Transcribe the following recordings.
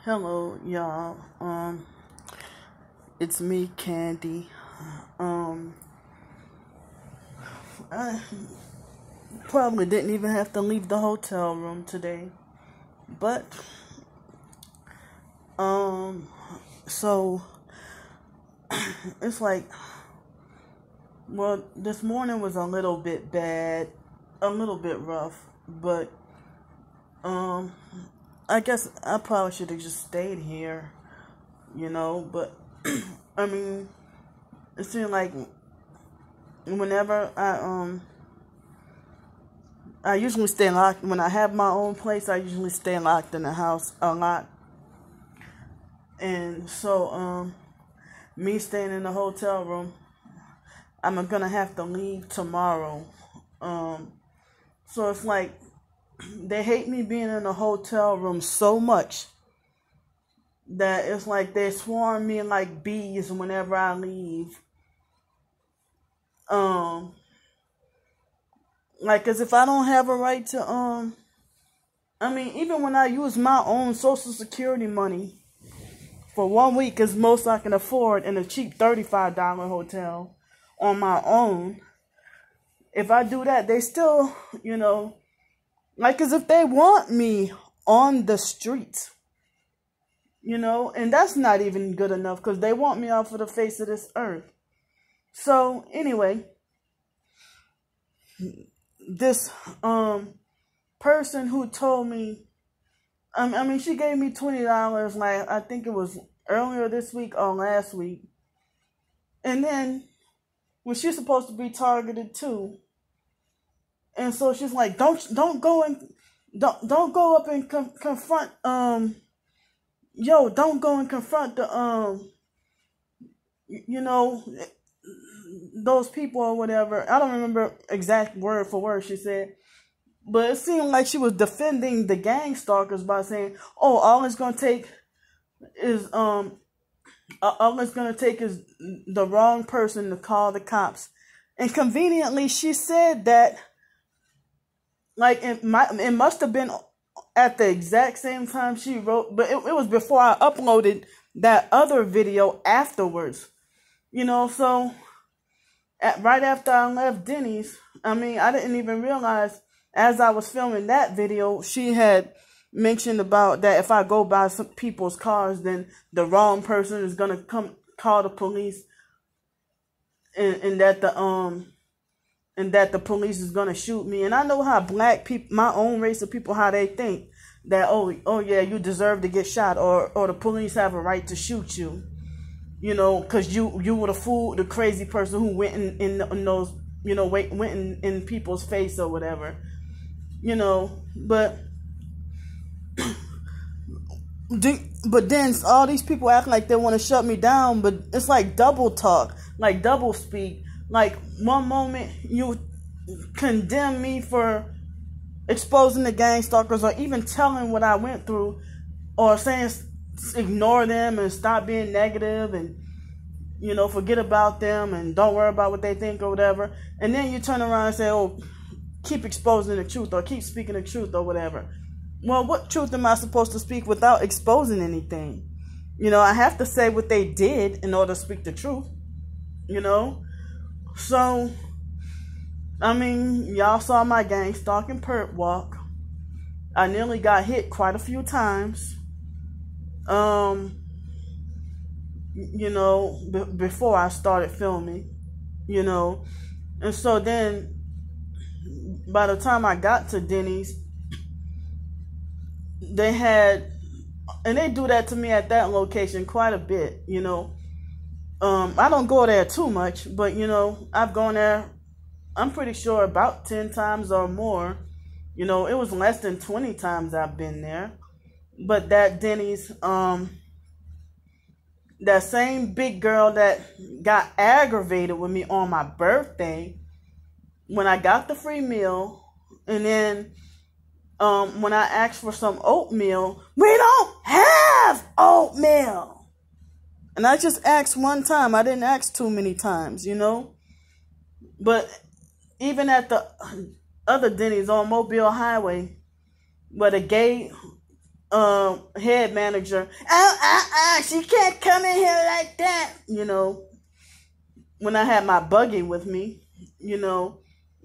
Hello, y'all. It's me, Candy. I probably didn't even have to leave the hotel room today, but so it's like, well, this morning was a little bit bad, a little bit rough, but I guess I probably should have just stayed here, but I mean, it seemed like whenever I usually stay locked. When I have my own place, I usually stay locked in the house a lot. And so, me staying in the hotel room, I'm gonna have to leave tomorrow. So it's like, they hate me being in a hotel room so much that it's like they swarm me like bees whenever I leave. Like, as if I don't have a right to, I mean, even when I use my own Social Security money for 1 week is most I can afford in a cheap $35 hotel on my own. If I do that, they still, like as if they want me on the streets, and that's not even good enough because they want me off of the face of this earth. So anyway, this person who told me, I mean, she gave me $20, like I think it was earlier this week or last week, and then when she's supposed to be targeted too, and so she's like, don't go up and confront don't go and confront the those people or whatever. I don't remember exact word for word she said, but it seemed like she was defending the gang stalkers by saying, "Oh, all it's gonna take is the wrong person to call the cops." And conveniently, she said that, like, it must have been at the exact same time she wrote, but it was before I uploaded that other video afterwards. So right after I left Denny's, I mean, I didn't even realize as I was filming that video, she had mentioned about that if I go by some people's cars, then the wrong person is gonna come call the police, and that the police is gonna shoot me. And I know how black people, my own race of people, how they think that oh yeah, you deserve to get shot, or the police have a right to shoot you. Because you were the crazy person who went in those, went in people's face or whatever, but then all these people act like they want to shut me down, but it's like double talk, like double speak. Like, one moment you condemn me for exposing the gang stalkers, or even telling what I went through, or saying ignore them and stop being negative and forget about them and don't worry about what they think or whatever. And then you turn around and say, oh, keep exposing the truth or keep speaking the truth or whatever. Well, what truth am I supposed to speak without exposing anything? I have to say what they did in order to speak the truth. So I mean, y'all saw my gang stalking perp walk. I nearly got hit quite a few times. Before I started filming, and so then by the time I got to Denny's, they do that to me at that location quite a bit, I don't go there too much, but I've gone there, I'm pretty sure, about 10 times or more. It was less than 20 times I've been there. But that Denny's, that same big girl that got aggravated with me on my birthday, when I got the free meal, and then when I asked for some oatmeal, we don't have oatmeal. And I just asked one time. I didn't ask too many times, But even at the other Denny's on Mobile Highway, where the gay head manager, she can't come in here like that. When I had my buggy with me,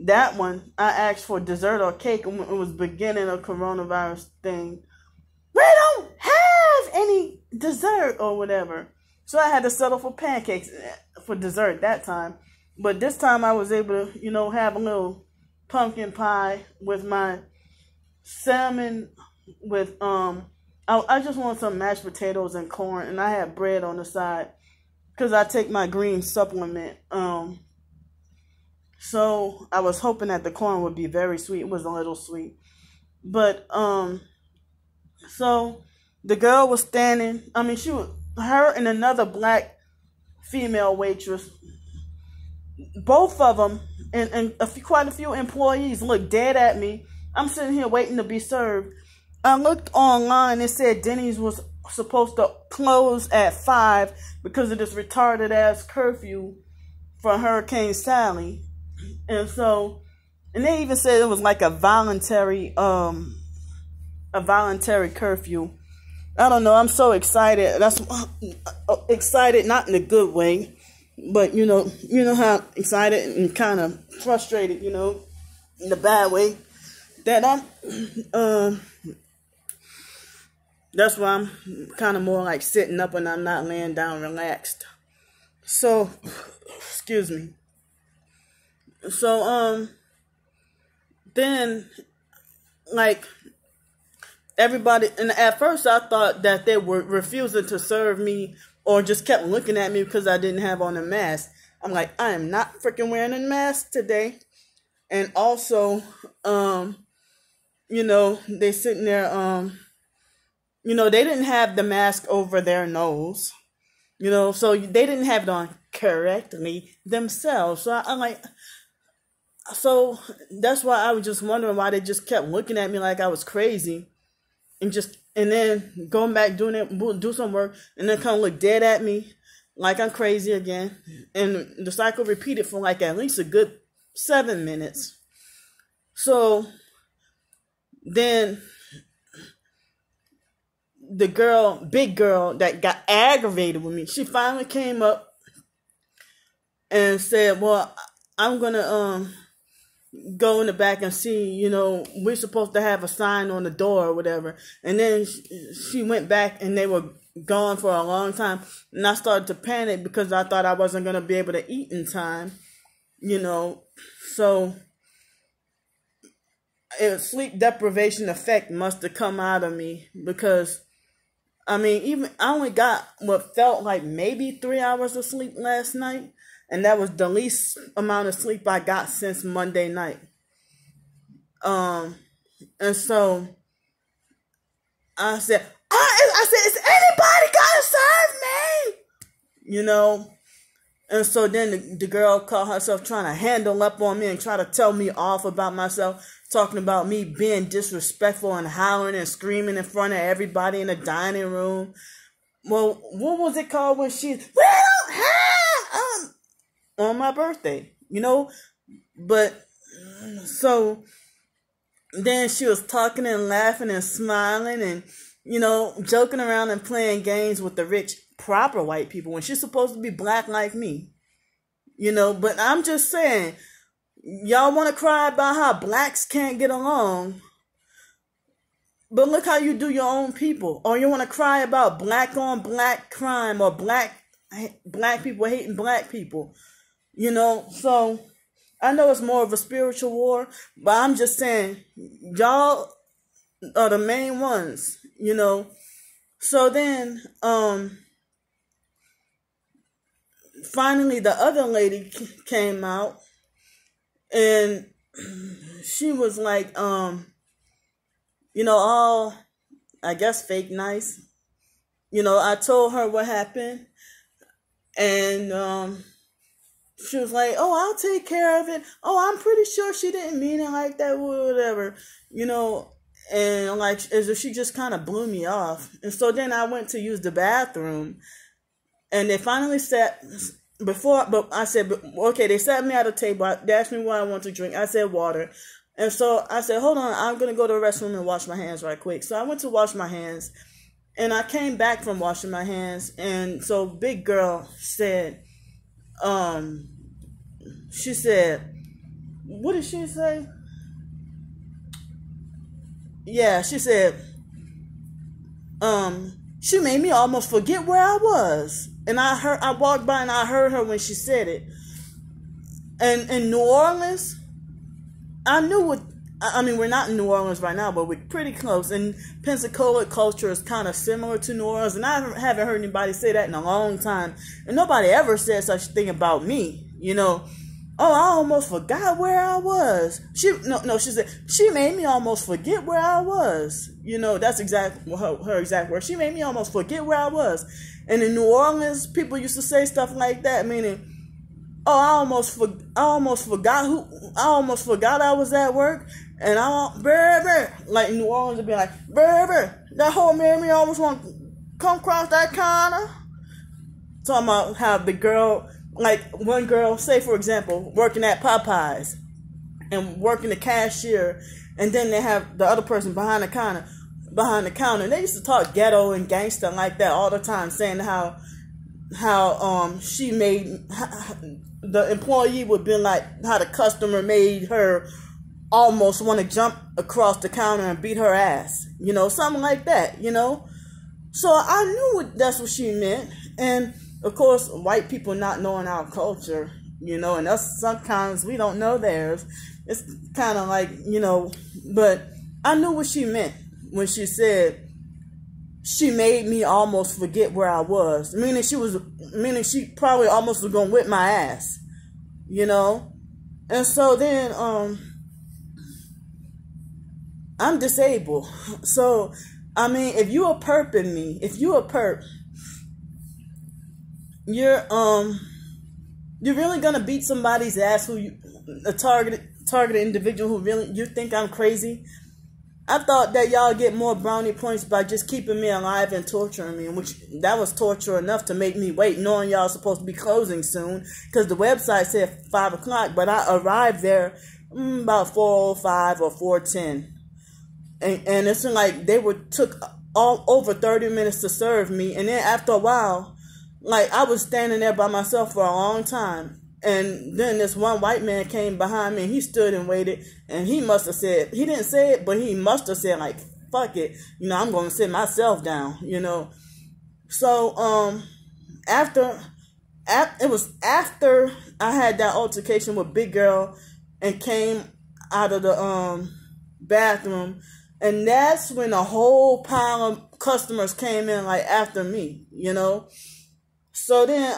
that one, I asked for dessert or cake when it was beginning of coronavirus thing. We don't have any dessert or whatever. So I had to settle for pancakes for dessert that time. But this time I was able to, have a little pumpkin pie with my salmon with, I just want some mashed potatoes and corn, and I had bread on the side because I take my green supplement. So I was hoping that the corn would be very sweet. It was a little sweet. But, so the girl was standing, her and another black female waitress, both of them, and quite a few employees looked dead at me. I'm sitting here waiting to be served. I looked online, it said Denny's was supposed to close at 5 because of this retarded ass curfew for Hurricane Sally. And they even said it was like a voluntary curfew. I don't know, I'm so excited. That's excited, not in a good way, but you know how excited and kind of frustrated, in the bad way, that I'm that's why I'm kind of more like sitting up and I'm not laying down relaxed. So, excuse me. So, then, like, everybody, and at first I thought that they were refusing to serve me or just kept looking at me because I didn't have on a mask. I'm like, I am not freaking wearing a mask today. And also, they sitting there, they didn't have the mask over their nose, so they didn't have it on correctly themselves. So I'm like, so that's why I was just wondering why they just kept looking at me like I was crazy, and then going back do some work, and then kind of look dead at me like I'm crazy again. And the cycle repeated for like at least a good 7 minutes. So then the big girl that got aggravated with me, she finally came up and said, well, I'm going to go in the back and see, we're supposed to have a sign on the door or whatever. And then she went back and they were gone for a long time. And I started to panic because I thought I wasn't going to be able to eat in time, So a sleep deprivation effect must have come out of me because, even I only got what felt like maybe 3 hours of sleep last night. And that was the least amount of sleep I got since Monday night. And so I said, is anybody gonna serve me? And so then the girl called herself trying to handle up on me and try to tell me off about myself, talking about me being disrespectful and hollering and screaming in front of everybody in the dining room. Well, what was it called when we don't have, on my birthday, but so then she was talking and laughing and smiling and, joking around and playing games with the rich, proper white people when she's supposed to be black like me, but I'm just saying, y'all want to cry about how blacks can't get along, but look how you do your own people. Or you want to cry about black on black crime or black people hating black people. So I know it's more of a spiritual war, but I'm just saying, y'all are the main ones, So then, finally the other lady came out and she was like, all, I guess fake nice. I told her what happened and, she was like, oh, I'll take care of it. Oh, I'm pretty sure she didn't mean it like that, whatever, and like, as if she just kind of blew me off. And so then I went to use the bathroom and they finally sat but I said, okay, they sat me at a table. They asked me what I want to drink. I said water. And so I said, hold on, I'm going to go to the restroom and wash my hands right quick. So I went to wash my hands, and I came back from washing my hands. And so big girl said, she said, what did she say? Yeah, she said, she made me almost forget where I was. And I walked by and I heard her when she said it. And in New Orleans, I knew what, I mean, we're not in New Orleans right now, but we're pretty close. And Pensacola culture is kind of similar to New Orleans. And I haven't heard anybody say that in a long time. And nobody ever said such a thing about me, you know. Oh, I almost forgot where I was. She said, she made me almost forget where I was. You know, that's exactly her exact word. She made me almost forget where I was. And in New Orleans, people used to say stuff like that, meaning, oh, I almost forgot I was at work, and like New Orleans would be like, baby, that whole made me almost want to come across that counter. Talking about how the girl, like one girl, say for example, working at Popeyes and working the cashier, and then they have the other person behind the counter. And they used to talk ghetto and gangster like that all the time, saying how she made the employee would be like how the customer made her almost want to jump across the counter and beat her ass, you know, something like that, you know. So I knew that's what she meant. And of course, white people not knowing our culture, you know, and us sometimes we don't know theirs. It's kind of like, you know, but I knew what she meant when she said she made me almost forget where I was. Meaning she probably almost was gonna whip my ass, you know. And so then I'm disabled. So I mean, if you a perp in me, you're really gonna beat somebody's ass a targeted individual who really you think I'm crazy. I thought that y'all get more brownie points by just keeping me alive and torturing me, which that was torture enough to make me wait, knowing y'all supposed to be closing soon, because the website said 5 o'clock, but I arrived there about 4:05 or 4:10, and it's like they took all over 30 minutes to serve me, and then after a while, like I was standing there by myself for a long time. And then this one white man came behind me and he stood and waited, and he must have said, he didn't say it, but he must have said like, fuck it, you know, I'm going to sit myself down, you know. So, it was after I had that altercation with Big Girl and came out of the, bathroom, and that's when a whole pile of customers came in like after me, you know. So then,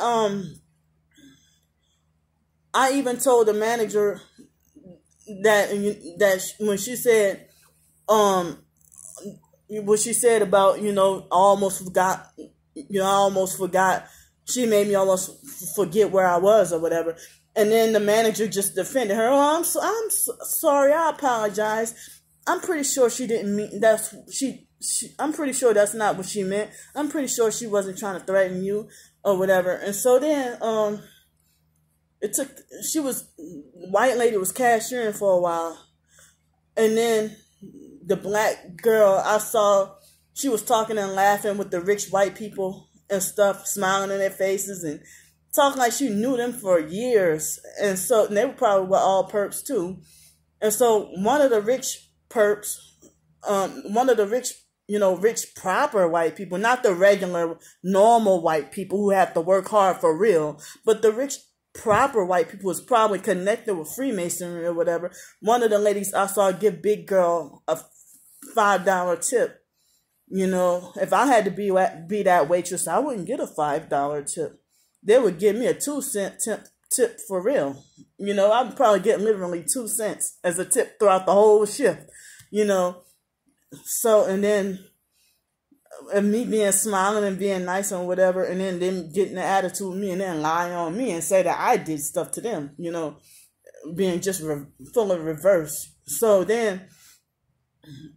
I even told the manager that when she said, what she said about, you know, I almost forgot, she made me almost forget where I was or whatever. And then the manager just defended her. Oh, I'm sorry, I apologize. I'm pretty sure she didn't mean I'm pretty sure that's not what she meant. I'm pretty sure she wasn't trying to threaten you or whatever. And so then, white lady was cashiering for a while. And then the black girl, I saw, she was talking and laughing with the rich white people and stuff, smiling in their faces and talking like she knew them for years. And so, and they were probably all perps too. And so one of the rich perps, rich proper white people, not the regular normal white people who have to work hard for real, but the rich proper white people was probably connected with Freemasonry or whatever. One of the ladies I saw give Big Girl a $5 tip. You know, if I had to be that waitress, I wouldn't get a $5 tip. They would give me a 2-cent tip for real. You know, I would probably get literally 2 cents as a tip throughout the whole shift. You know, so and then. And me being smiling and being nice and whatever, and then them getting the attitude with me and then lying on me and say that I did stuff to them, you know, being just full of reverse. So then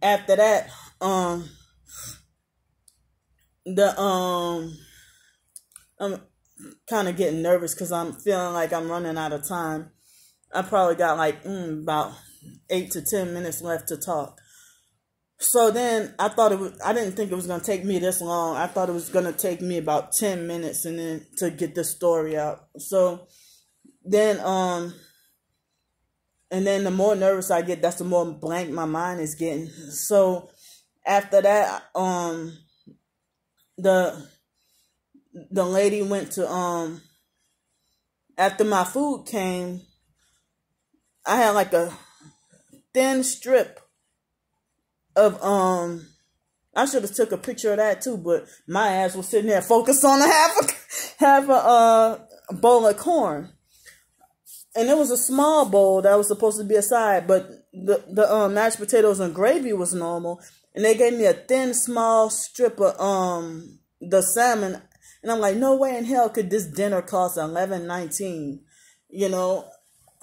after that, I'm kind of getting nervous because I'm feeling like I'm running out of time. I probably got like about 8 to 10 minutes left to talk. So then I didn't think it was going to take me this long. I thought it was going to take me about 10 minutes and then to get this story out. So then, and then the more nervous I get, that's the more blank my mind is getting. So after that, the lady went to, after my food came, I had like a thin strip of, I should have took a picture of that too, but my ass was sitting there focused on half a bowl of corn. And it was a small bowl that was supposed to be a side, but the mashed potatoes and gravy was normal. And they gave me a thin, small strip of the salmon. And I'm like, no way in hell could this dinner cost $11.19, you know?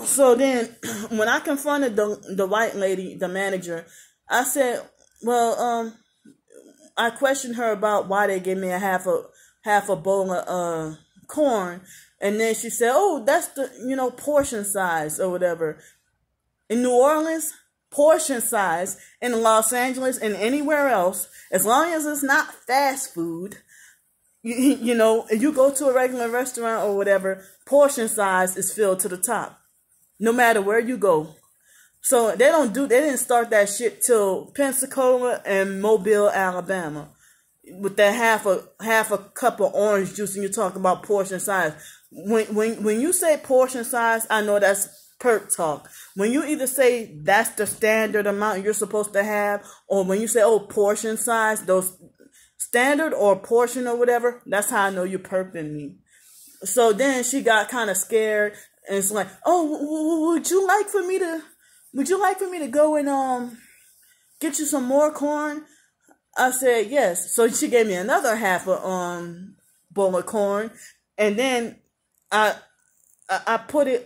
So then when I confronted the white lady, the manager, I said, well, I questioned her about why they gave me a half a bowl of corn. And then she said, oh, that's the, portion size or whatever. In New Orleans, portion size. In Los Angeles and anywhere else, as long as it's not fast food, if you go to a regular restaurant or whatever, portion size is filled to the top, no matter where you go. So they didn't start that shit till Pensacola and Mobile, Alabama, with that half a cup of orange juice, and you talk about portion size. When you say portion size, I know that's perp talk. When you either say that's the standard amount you're supposed to have, or when you say, oh, portion size, those standard or portion or whatever, that's how I know you're perping me. So then she got kind of scared, and it's like, oh, would you like for me to go and get you some more corn? I said yes. So she gave me another half a bowl of corn, and then I put the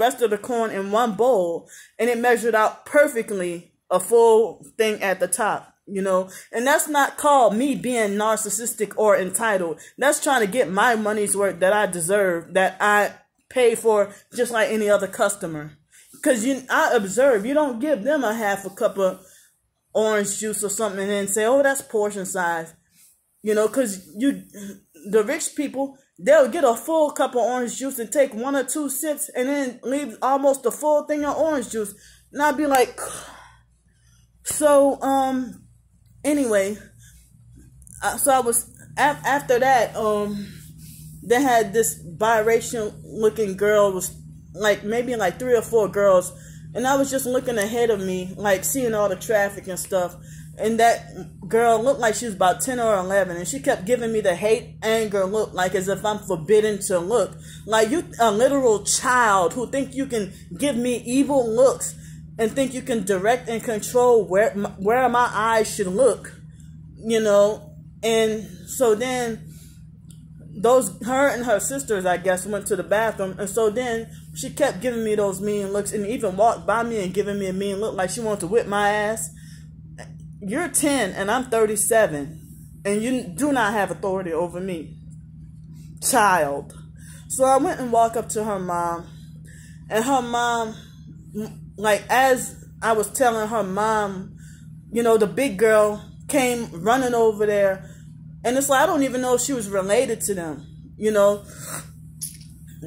rest of the corn in one bowl, and it measured out perfectly a full thing at the top, and that's not called me being narcissistic or entitled. That's trying to get my money's worth that I deserve, that I pay for just like any other customer. Because I observe, you don't give them a half a cup of orange juice or something and then say, oh, that's portion size. Because the rich people, they'll get a full cup of orange juice and take 1 or 2 sips and then leave almost the full thing of orange juice. And I'd be like, so, anyway, so I was, after that, they had this biracial looking girl, was like maybe like 3 or 4 girls, and I was just looking ahead of me, like seeing all the traffic and stuff, and that girl looked like she was about 10 or 11, and she kept giving me the hate, anger look, like as if I'm forbidden to look, like you a literal child who think you can give me evil looks and think you can direct and control where my eyes should look, and so then her and her sisters, I guess, went to the bathroom, and so then she kept giving me those mean looks, and even walked by me and giving me a mean look like she wanted to whip my ass. You're 10 and I'm 37, and you do not have authority over me, child. So I went and walked up to her mom, and her mom, like as I was telling her mom, the big girl came running over there. And it's like, I don't even know if she was related to them,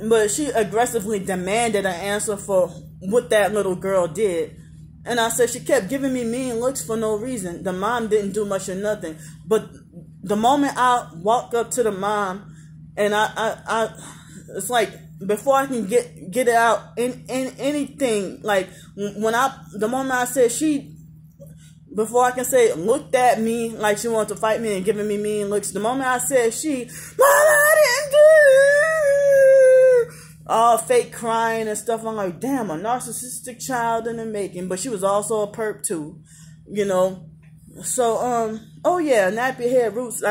But she aggressively demanded an answer for what that little girl did. And I said, she kept giving me mean looks for no reason. The mom didn't do much or nothing. But the moment I walked up to the mom, and I it's like, before I can get it out in anything, like the moment I said before I can say, looked at me like she wanted to fight me and giving me mean looks, the moment I said Mama, I didn't do, all fake crying and stuff, I'm like, damn, a narcissistic child in the making. But she was also a perp too, So, oh yeah, Nappy Head Roots,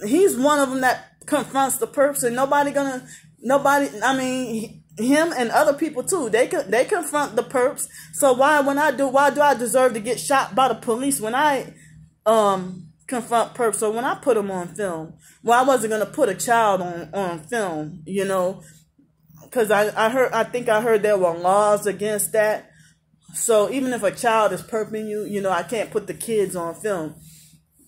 he's one of them that confronts the perps, and him and other people too, they confront the perps. So why do I deserve to get shot by the police when I confront perps. So when I put them on film, well, I wasn't gonna put a child on film, you know, because I think I heard there were laws against that. So even if a child is perping you, you know, I can't put the kids on film.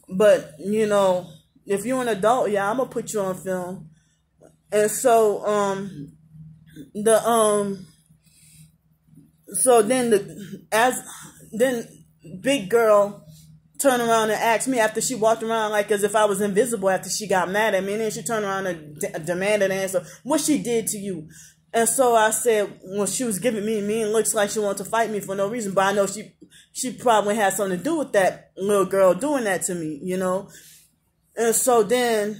But, you know, if you're an adult, yeah, I'm gonna put you on film. And so then big girl turned around and asked me after she walked around like as if I was invisible after she got mad at me, and then she turned around and demanded an answer what she did to you. And so I said, well, she was giving me mean looks like she wanted to fight me for no reason, but I know she probably had something to do with that little girl doing that to me, you know. And so then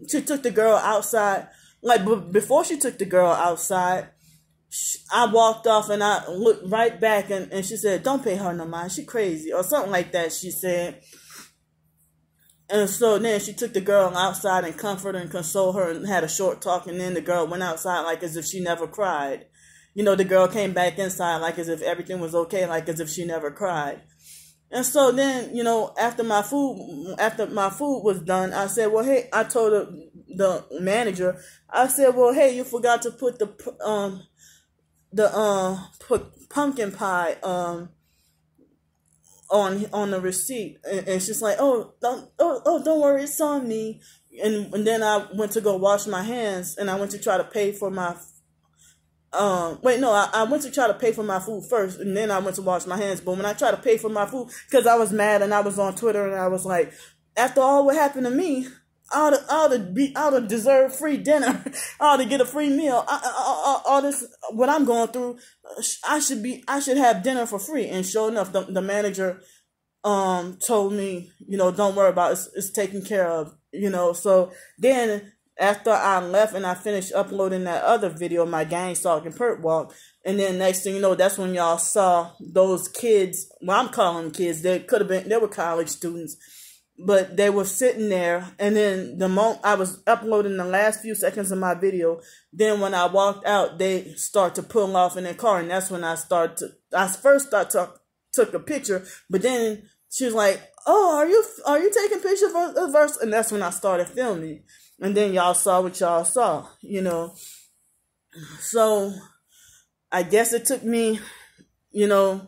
she took the girl outside. Like, before she took the girl outside, I walked off and I looked right back and she said, don't pay her no mind, she crazy, or something like that, she said. And so then she took the girl outside and comforted and consoled her and had a short talk, and then the girl went outside like as if she never cried. You know, the girl came back inside like as if everything was okay, like as if she never cried. And so then, you know, after my food was done, I said, well, hey, I told the manager, I said, well, hey, you forgot to put put pumpkin pie on the receipt. And she's like, don't worry, it's on me. And then I went to go wash my hands, and I went to try to pay for my I went to try to pay for my food first, and then I went to wash my hands. But when I tried to pay for my food, because I was mad and I was on Twitter and I was like, after all what happened to me, I ought to deserve free dinner. I ought to get a free meal. All this, what I'm going through, I should have dinner for free. And sure enough, the manager told me, you know, don't worry about it. It's taken care of, you know. So then after I left and I finished uploading that other video, my Gang Stalking Perp walk, and then next thing you know, that's when y'all saw those kids. Well, I'm calling them kids. They were college students. But they were sitting there, and then the moment I was uploading the last few seconds of my video, then when I walked out, they start to pull off in their car, and that's when I first took a picture, but then she was like, oh, are you taking pictures of the verse? And that's when I started filming, and then y'all saw what y'all saw, you know. So I guess it took me, you know,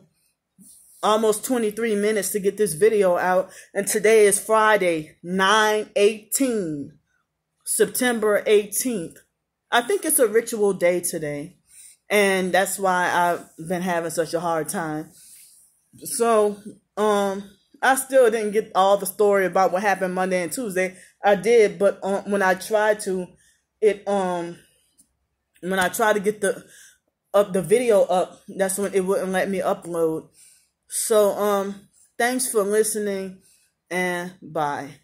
almost 23 minutes to get this video out. And today is Friday, 9/18, September 18th. I think it's a ritual day today. And that's why I've been having such a hard time. So, I still didn't get all the story about what happened Monday and Tuesday. I did, but when I tried to get the video up, that's when it wouldn't let me upload. So, thanks for listening, and bye.